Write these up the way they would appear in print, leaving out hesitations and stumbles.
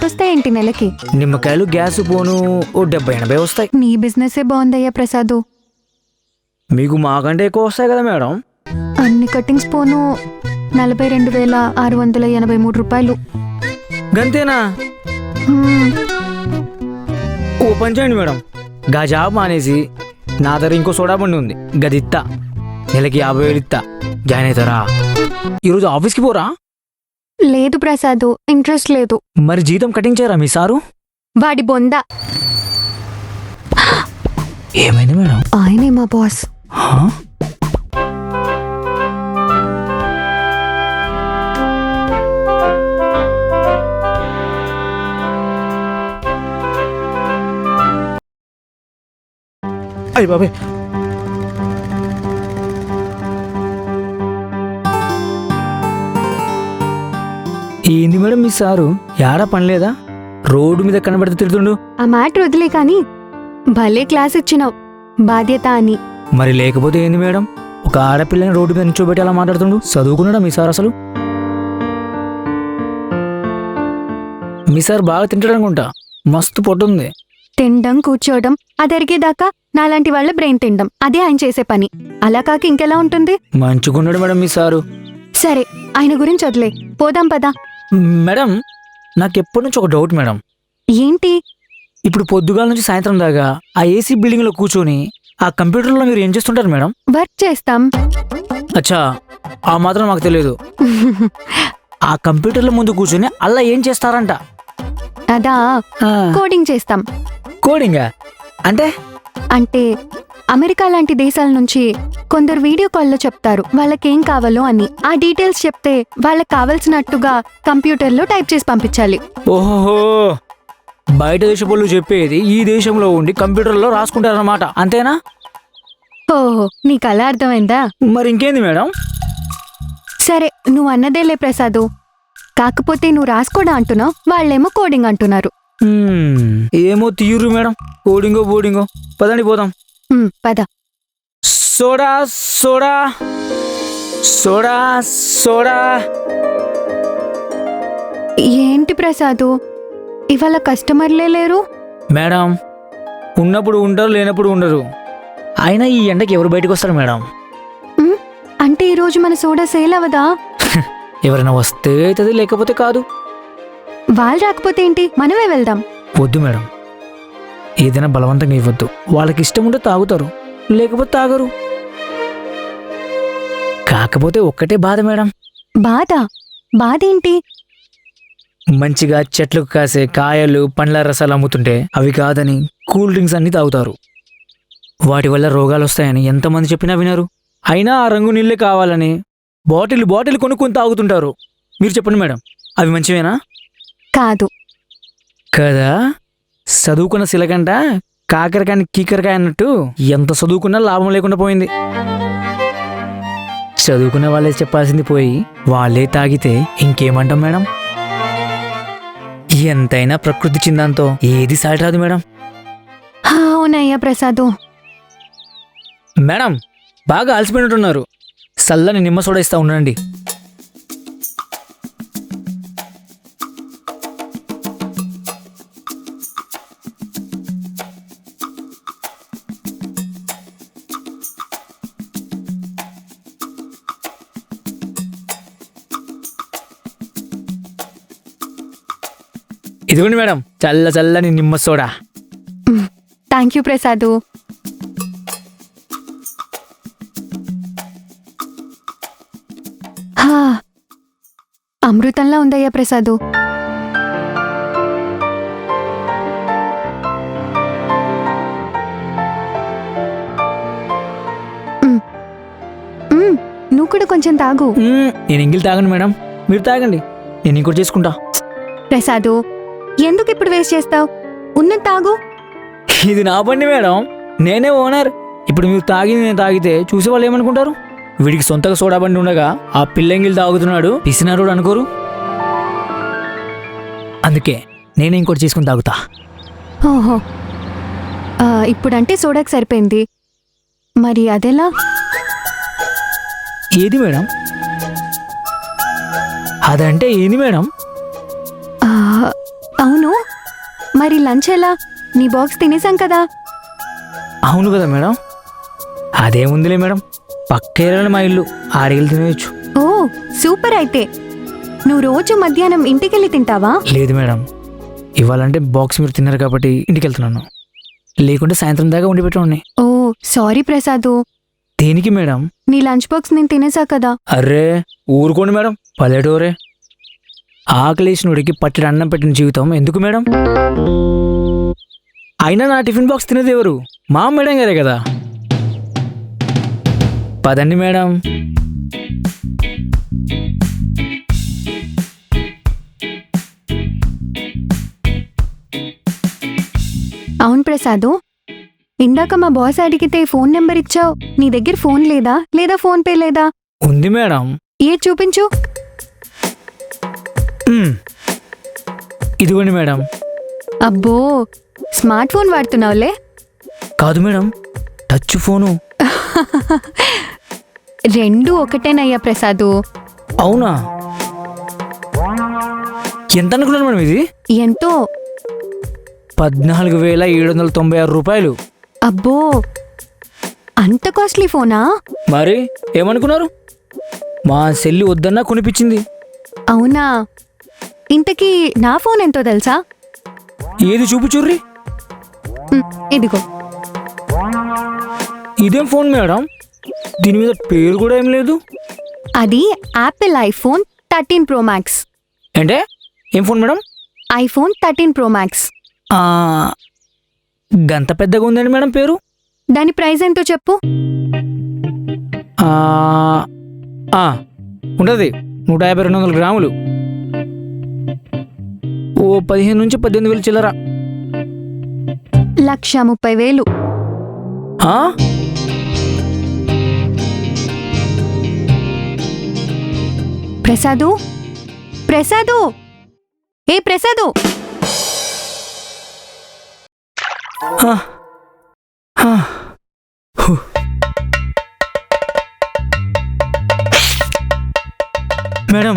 ఎంతొస్తాయేంటి నెలకి? నిమ్మకాయలు గ్యాస్ పోను ఓ 70-80 వస్తాయి. నీ బిజినెసే బాగుందయ్యా ప్రసాదు. మీకు మాకంటే ఎక్కువ వస్తాయి కదా మేడం. అన్ని కటింగ్స్ పోను 42,683 రూపాయలు. గంతేనా? ఓ పని చేయండి మేడం, గా జాబ్ మానేసి నా దగ్గర ఇంకో సోడా బండి ఉంది, గది ఇత్తా, నెలకి 50,000 ఇత్తా, జాయిన్ అవుతారా? ఈరోజు ఆఫీస్కి పోరా? లేదు ప్రసాదు, ఇంట్రెస్ట్ లేదు. మరి జీతం కటింగ్ చేయరా మీ సారు? వాడి బొంద. ఏమైంది మేడం? ఆయనే మా బాస్. అయ్య బాబాయ్, ఏంది మేడం మీ సారు యాడా పనిలేదా? రోడ్డు మీద కనబడితే తిడుతుండు. ఆ మ్యాటర్ వదిలే కాని భలే క్లాస్ ఇచ్చినావు, బాధ్యత అని. మరి లేకపోతే ఏంది మేడం, ఒక ఆడపిల్లని రోడ్డు మీద నిల్చోబెట్టి అలా మాట్లాడుతుండు? చదువుకున్నాడా మీ సార్ అసలు? మీ సార్ బాగా తింటాడు అనుకుంటా, మస్తు పొట్టుంది. తినడం కూర్చోవడం అది అరిగేదాకా నాలాంటి వాళ్ళ బ్రెయిన్ తినడం, అదే ఆయన చేసే పని. అలా కాక ఇంకెలా ఉంటుంది? మంచుకున్నాడు మేడం మీ సారు. సరే, ఆయన గురించి వదిలే, పోదాం పదా. మేడం, నాకు ఎప్పటి నుంచి ఒక డౌట్ మేడం. ఏంటి? ఇప్పుడు పొద్దుగాల నుంచి సాయంత్రం దాకా ఆ ఏసీ బిల్డింగ్ లో కూర్చొని ఆ కంప్యూటర్లో మీరు ఏం చేస్తుంటారు మేడం? వర్క్ చేస్తాం. అచ్చా, ఆ మాత్రం మాకు తెలియదు. ఆ కంప్యూటర్ల ముందు కూర్చొని అలా ఏం చేస్తారంట? అదా, కోడింగ్ చేస్తాం. కోడింగా అంటే? అంటే అమెరికా లాంటి దేశాల నుంచి కొందరు వీడియో కాల్లో చెప్తారు వాళ్ళకేం కావాలో అని. ఆ డీటెయిల్స్ చెప్తే వాళ్ళకి కావలసినట్టుగా కంప్యూటర్లో టైప్ చేసి పంపించాలి. ఓహో, బయట దేశపోళ్ళు చెప్పేది ఈ దేశంలో ఉండి కంప్యూటర్లో రాసుకుంటారన్నమాట, అంతేనా? ఓహో, నీకు అలా అర్థమైందా? మరి ఇంకేంది మేడం? సరే, నువ్వు అన్నదేలే ప్రసాదు. కాకపోతే నువ్వు రాసుకోడా అంటున్నావు, వాళ్ళేమో కోడింగ్ అంటున్నారు. ఏమో తీరు మేడం, కోడింగో బోడింగో. పదండి పోదాం. పద. Soda soda soda soda. ఏంటి ప్రసాదు, ఇవాళ కస్టమర్లే లేరు? మేడం, ఉన్నప్పుడు ఉంటారు, లేనప్పుడు ఉండరు. అయినా ఈ ఎండకి ఎవరు బయటకు వస్తారు మేడం? అంటే ఈరోజు మన సోడా సేల్ అవదా? ఎవరైనా వస్తే అవుతుంది, లేకపోతే కాదు. వాళ్ళు రాకపోతే ఏంటి, మనమే వెళ్దాం. వద్దు మేడం, ఏదైనా బలవంతంగా ఇవ్వద్దు. వాళ్ళకి ఇష్టం ఉంటే తాగుతారు, లేకపోతే తాగరు. కాకపోతే ఒక్కటే బాధ మేడం. బాధ? బాధ ఏంటి? మంచిగా చెట్లకు కాసే కాయలు పండ్ల రసాలు అమ్ముతుంటే అవి కాదని కూల్ డ్రింక్స్ అన్ని తాగుతారు. వాటి వల్ల రోగాలు వస్తాయని ఎంతమంది చెప్పినా వినరు. అయినా ఆ రంగు నీళ్ళే కావాలని బాటిల్ కొనుక్కొని తాగుతుంటారు. మీరు చెప్పండి మేడం, అవి మంచివేనా? కాదు కదా. చదువుకున్న సిలకంట కాకరకాయని కీకరకాయ అన్నట్టు ఎంత చదువుకున్నా లాభం లేకుండా పోయింది. చదువుకున్న వాళ్ళే చెప్పాల్సింది పోయి వాళ్ళే తాగితే ఇంకేమంటాం మేడం? ఎంతైనా ప్రకృతి చిందంతో ఏది సాటి రాదు మేడం. అవునయ్యా ప్రసాదు. మేడం, బాగా అలసిపోయినట్టున్నారు, చల్లని నిమ్మ సోడా ఇస్తా ఉండండి. ఇదిగోండి మేడం, చల్లని నిమ్మ సోడా. Thank you Prasad. అమృతంలా ఉందయ్యా ప్రసాదు. నువ్వు కూడా కొంచెం తాగు. నేను ఇంగిల్ తాగండి మేడం, మీరు తాగండి, నేను ఇంకోటి చేసుకుంటా. ప్రసాదు, ఎందుకు ఇప్పుడు వేస్ట్ చేస్తావు? ఉన్నది తాగు. ఇది నా బండి మేడం, నేనే ఓనర్. ఇప్పుడు మీరు తాగింది నేను తాగితే చూసే వాళ్ళు ఏమనుకుంటారు? వీడికి సొంతగా సోడా బండి ఉండగా ఆ పిల్లంగిల్ తాగుతున్నాడు, పిసినారుడు అనుకోరు. అందుకే నేనే ఇంకోటి చేసుకుని తాగుతా. ఓహో, ఇప్పుడంటే సోడాకి సరిపోయింది, మరి అదెలా? ఏది మేడం? అదంటే ఏంది మేడం? అవును, మరి లంచ్ ఎలా? నీ బాక్స్ తినేసాం కదా. అవును కదా మేడం, అదేముందిలే మేడం, పక్క ఏరియాలో మా ఇల్లు, ఆడికెళ్ళి తినేయచ్చు. ఓ సూపర్. అయితే నువ్వు రోజు మధ్యాహ్నం ఇంటికెళ్ళి తింటావా? లేదు మేడం, ఇవ్వాలంటే బాక్స్ మీరు తిన్నారు కాబట్టి ఇంటికి వెళ్తున్నాను, లేకుంటే సాయంత్రం దాకా ఉండి పెట్టండి. ఓ సారీ ప్రసాదు, దేనికి మేడం? నీ లంచ్ బాక్స్ నేను తినేసా కదా. అర్రే ఊరుకోండి మేడం, పల్లెటూరే. ఆకలేసినోడికి పట్టెడు అన్నం పెట్టిన జీవితం ఎందుకు మేడం? అయినా నా టిఫిన్ బాక్స్ తినేది ఎవరు? మా మేడం గారే కదా. పదండి మేడం. అవును ప్రసాదు, ఇందాక మా బాస్ అడిగితే ఫోన్ నెంబర్ ఇచ్చావు. నీ దగ్గర ఫోన్ లేదా? లేదా ఫోన్ పే లేదా? ఉంది మేడం. ఏ చూపించు. ఇదిగోండి మేడం. అబ్బో, స్మార్ట్ ఫోన్ వాడుతున్నావులే. కాదు మేడం, టచ్ ఫోను. రెండు ఒకటేనయ్యా ప్రసాదు. అవునా? ఎంత అనుకున్నాను మేడం ఇది? ఎంతో? 14,796 రూపాయలు. అబ్బో, అంత కాస్ట్లీ ఫోనా? మరి ఏమనుకున్నారు? మా సెల్లి వద్దన్నా కొనిపించింది. అవునా? ఇంతకీ నా ఫోన్ ఎంతో తెలుసా? ఏది చూపుచుర్రి? ఇదిగో. ఇదేం ఫోన్ మేడం, దీని మీద పేరు కూడా ఏం లేదు. అది యాపిల్ ఐఫోన్ 13 ప్రో మ్యాక్స్. అంటే ఏం phone madam? IPhone 13 pro max. గంత పెద్దగా ఉందండి మేడం పేరు. దాని ప్రైస్ ఎంతో చెప్పు. ఉంటుంది 150-200 గ్రాములు. ఓ 15 నుంచి 18,000 చిల్లర. 130,000. ప్రసాదు, ప్రసాదు, ఏ ప్రసాదు. మేడం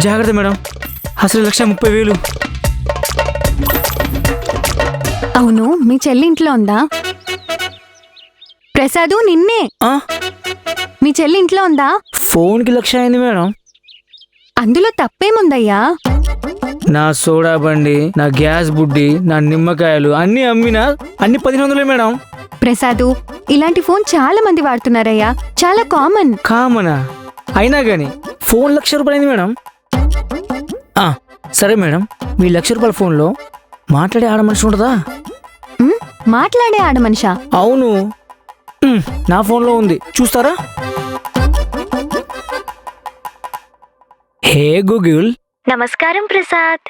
జాగ్రత్త మేడం, అసలు 130,000. అవును, మీ చెల్లి ఇంట్లో ఉందా? ప్రసాదు, నిన్నే. మీ చెల్లి ఇంట్లో ఉందా? ఫోన్కి 1,00,000 అయింది మేడం. అందులో తప్పేముందయ్యా? నా సోడా బండి, నా గ్యాస్ బుడ్డి, నా నిమ్మకాయలు అన్నీ అమ్మినా అన్ని 1,500 మేడం. ప్రసాదు, ఇలాంటి ఫోన్ చాలా మంది వాడుతున్నారయ్యా, చాలా కామన్. కామనా? అయినా గాని ఫోన్ 1,00,000 రూపాయలు అయింది మేడం. సరే మేడం, మీ 1,00,000 రూపాయల ఫోన్లో మాట్లాడే ఆడ మనిషి ఉంటుందా? మాట్లాడే ఆడ మనిషా? అవును, నా ఫోన్లో ఉంది, చూస్తారా? హే గూగుల్. నమస్కారం ప్రసాద్.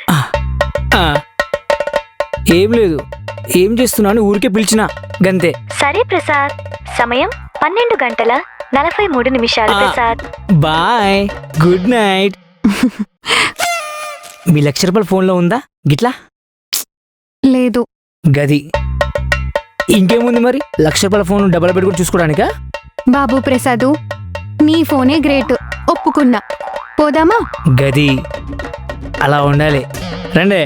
ఏం లేదు, ఏం చేస్తున్నాను ఊరికే పిలిచినా గంతే. సరే ప్రసాద్, సమయం 12:43 ప్రసాద్. Bye, good night. మీ 1,00,000 రూపాయల ఫోన్లో ఉందా గిట్లా? లేదు. గది ఇంకేముంది మరి, 1,00,000 రూపాయల ఫోన్ డబ్బులు పెట్టుకుని చూసుకోవడానికా? బాబు ప్రసాదు, నీ ఫోనే గ్రేట్, ఒప్పుకున్నా. పోదామా? గది అలా ఉండాలి. రండే,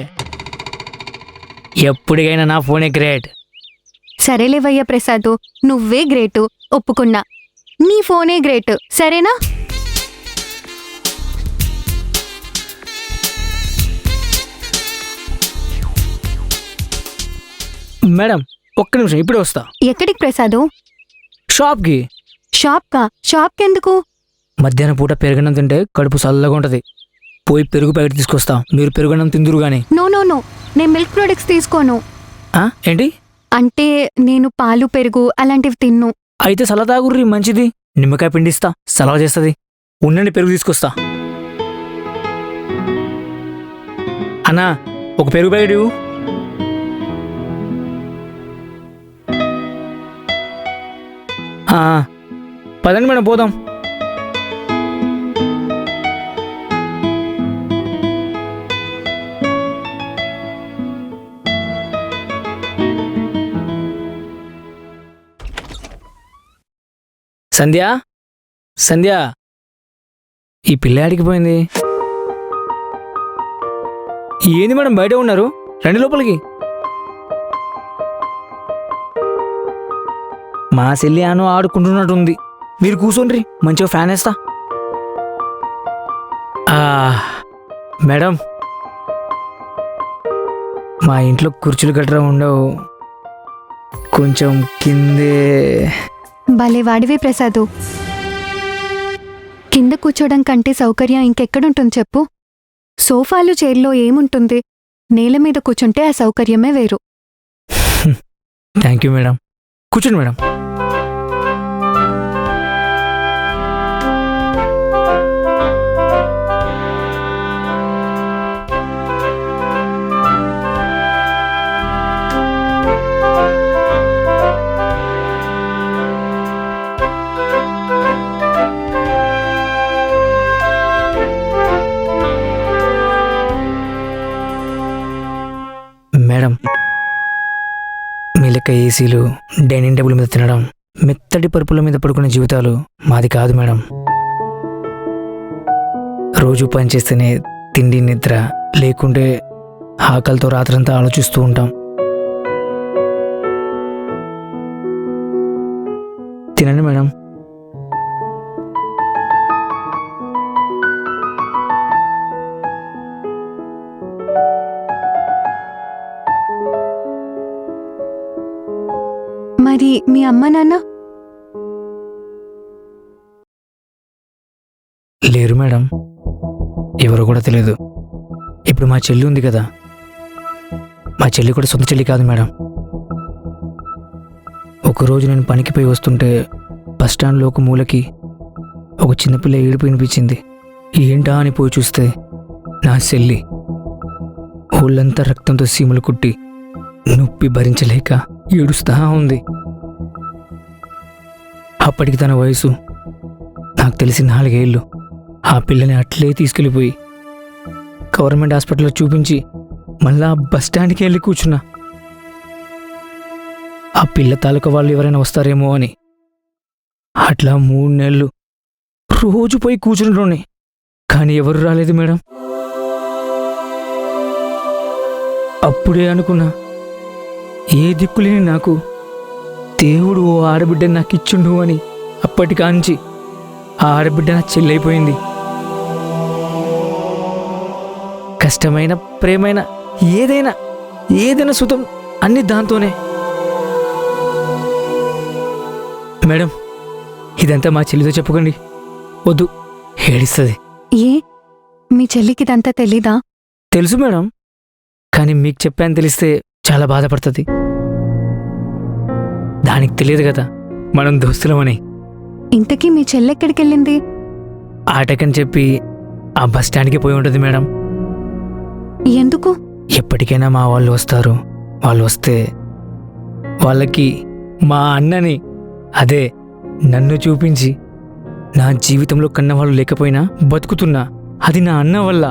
ఎప్పటికైనా నా ఫోనే గ్రేట్. సరేలేవయ్యా ప్రసాదు, నువ్వే గ్రేటు, ఒప్పుకున్నా. నీ ఫోనే గ్రేట్, సరేనా? మేడం ఒక్క నిమిషం, ఇప్పుడే వస్తా. ఎక్కడికి ప్రసాదు? షాప్కి. షాప్కెందుకు? మధ్యాహ్నం పూట పెరుగన్నం తింటే కడుపు చల్లగా ఉంటది, పోయి పెరుగు ప్యాకెట్ తీసుకొస్తా, మీరు పెరుగన్నం తిందురు గాని. నో, నేను మిల్క్ ప్రొడక్ట్స్ తీసుకోను. ఏంటి? అంటే నేను పాలు, పెరుగు అలాంటివి తిన్ను. అయితే సలహా తాగుర్రి, మంచిది. నిమ్మకాయ పిండిస్తా, సలహా చేస్తుంది. ఉండండి, పెరుగు తీసుకొస్తా. అన్నా, ఒక పెరుగు ప్యాకెట్ ఇవ్వు. పదండి మేడం, పోదాం. సంధ్య, సంధ్య, ఈ పిల్ల ఆడికి పోయింది? ఏంది మేడం బయట ఉన్నారు? రండి లోపలికి. మా చెల్లి అను ఆడుకుంటున్నట్టుంది. మీరు కూర్చోండి, మంచిగా ఫ్యాన్ వేస్తా. మేడం, మా ఇంట్లో కుర్చీలు గట్రా ఉండవు, కొంచెం కిందే. భలే వాడివే ప్రసాదు. కింద కూర్చోడం కంటే సౌకర్యం ఇంకెక్కడుంటుంది చెప్పు? సోఫాలు చైర్లో ఏముంటుంది? నేల మీద కూర్చుంటే ఆ సౌకర్యమే వేరు. Thank you madam. కూర్చోండి మేడం. మేడం, మీ లెక్క ఏసీలు, డైనింగ్ టేబుల్ మీద తినడం, మెత్తటి పరుపుల మీద పడుకునే జీవితాలు మాది కాదు మేడం. రోజు పనిచేస్తేనే తిండి నిద్ర, లేకుంటే ఆకలితో రాత్రంతా ఆలోచిస్తూ ఉంటాం. తినండి మేడం. మరి మీ అమ్మ నాన్న? లేరు మేడం, ఎవరో కూడా తెలియదు. ఇప్పుడు మా చెల్లి ఉంది కదా, మా చెల్లి కూడా సొంత చెల్లి కాదు మేడం. ఒకరోజు నేను పనికి పోయి వస్తుంటే బస్టాండ్లో ఒక మూలకి ఒక చిన్నపిల్ల ఏడుపు వినిపించింది. ఏంటా అని పోయి చూస్తే నా చెల్లి ఒళ్ళంతా రక్తంతో సీములు కుట్టి నొప్పి భరించలేక ఏడుస్తా ఉంది. అప్పటికి తన వయసు నాకు తెలిసి 4 ఏళ్ళు. ఆ పిల్లని అట్లే తీసుకెళ్ళిపోయి గవర్నమెంట్ హాస్పిటల్లో చూపించి మళ్ళా బస్టాండ్కి వెళ్ళి కూర్చున్నా. ఆ పిల్ల తాలూకా వాళ్ళు ఎవరైనా వస్తారేమో అని. అట్లా 3 నెలలు రోజు పోయి కూర్చుంటుండే, కానీ ఎవరు రాలేదు మేడం. అప్పుడే అనుకున్నా, ఏ దిక్కులేని నాకు దేవుడు ఓ ఆడబిడ్డని నాకు ఇచ్చుండు అని. అప్పటికాంచి ఆ ఆడబిడ్డ నా చెల్లైపోయింది. కష్టమైన, ప్రేమైన, ఏదైనా సుతం అన్ని దాంతోనే. మేడం, ఇదంతా మా చెల్లితో చెప్పుకోండి, వద్దు, ఏడిస్తుంది. ఏ, మీ చెల్లికి ఇదంతా తెలీదా? తెలుసు మేడం, కానీ మీకు చెప్పాను తెలిస్తే చాలా బాధపడుతుంది. దానికి తెలియదు కదా మనం దోస్తులమని. ఇంతకీ మీ చెల్లెక్కడికెళ్ళింది? ఆటకని చెప్పి ఆ బస్ స్టాండ్కి పోయి ఉంటుంది మేడం. ఎందుకు? ఎప్పటికైనా మా వాళ్ళు వస్తారు, వాళ్ళు వస్తే వాళ్ళకి మా అన్నని, అదే నన్ను చూపించి, నా జీవితంలో కన్నవాళ్ళు లేకపోయినా బతుకుతున్నా, అది నా అన్న వల్ల.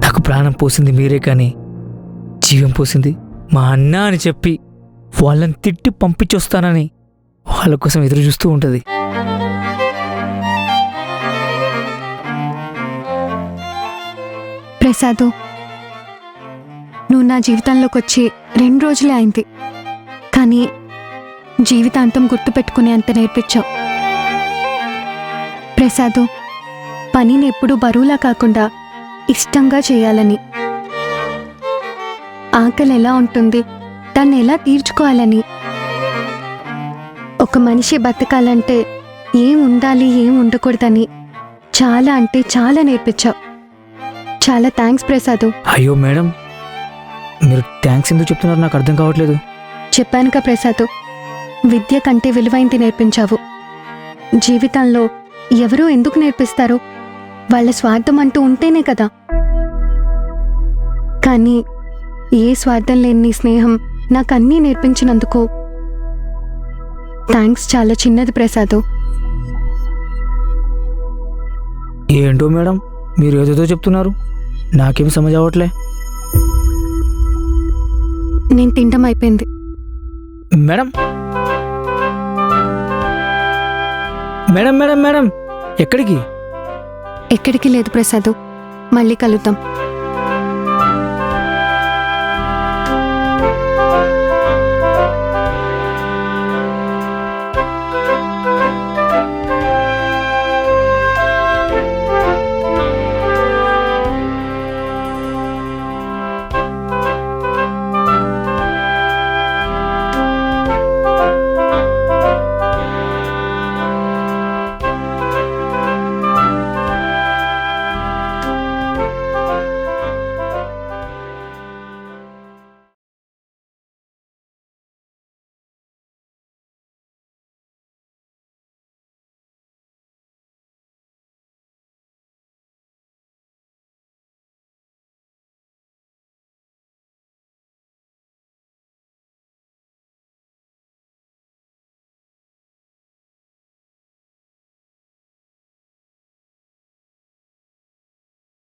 నాకు ప్రాణం పోసింది మీరే, కానీ జీవం పోసింది మా అన్న అని చెప్పి వాళ్ళని తిట్టి పంపించొస్తానని వాళ్ళ కోసం ఎదురు చూస్తూ ఉంటుంది. ప్రసాదు, నువ్వు నా జీవితంలోకి వచ్చి 2 రోజులే అయింది, కానీ జీవితాంతం గుర్తుపెట్టుకునే అంత నేర్పించావు. ప్రసాదు, పనిని ఎప్పుడూ బరువులా కాకుండా ఇష్టంగా చేయాలని, ఆకలి ఎలా ఉంటుంది, దాన్ని ఎలా తీర్చుకోవాలని, ఒక మనిషి బతకాలంటే ఏం ఉండాలి, ఏం ఉండకూడదని చాలా అంటే చాలా నేర్పించావు. చాలా థ్యాంక్స్ ప్రసాదు. అయ్యో మేడం, మీరు థ్యాంక్స్ ఎందుకు చెప్తున్నారు నాకు అర్థం కావట్లేదు. చెప్పానుగా ప్రసాదు, విద్య కంటే విలువైంది నేర్పించావు. జీవితంలో ఎవరూ ఎందుకు నేర్పిస్తారు? వాళ్ళ స్వార్థం అంటూ ఉంటేనే కదా. కానీ ఏ స్వార్థం లేని నీ స్నేహం నాకన్నీ నేర్పించినందుకు థ్యాంక్స్ చాలా చిన్నది ప్రసాదు. ఏంటో మేడం, మీరు ఏదేదో చెప్తున్నారు, నాకేం సమజ్ అవ్వట్లే. నేను తినడం అయిపోయింది. మేడం మేడం మేడం మేడం, ఎక్కడికి? ఎక్కడికి లేదు ప్రసాదు, మళ్ళీ కలుద్దాం.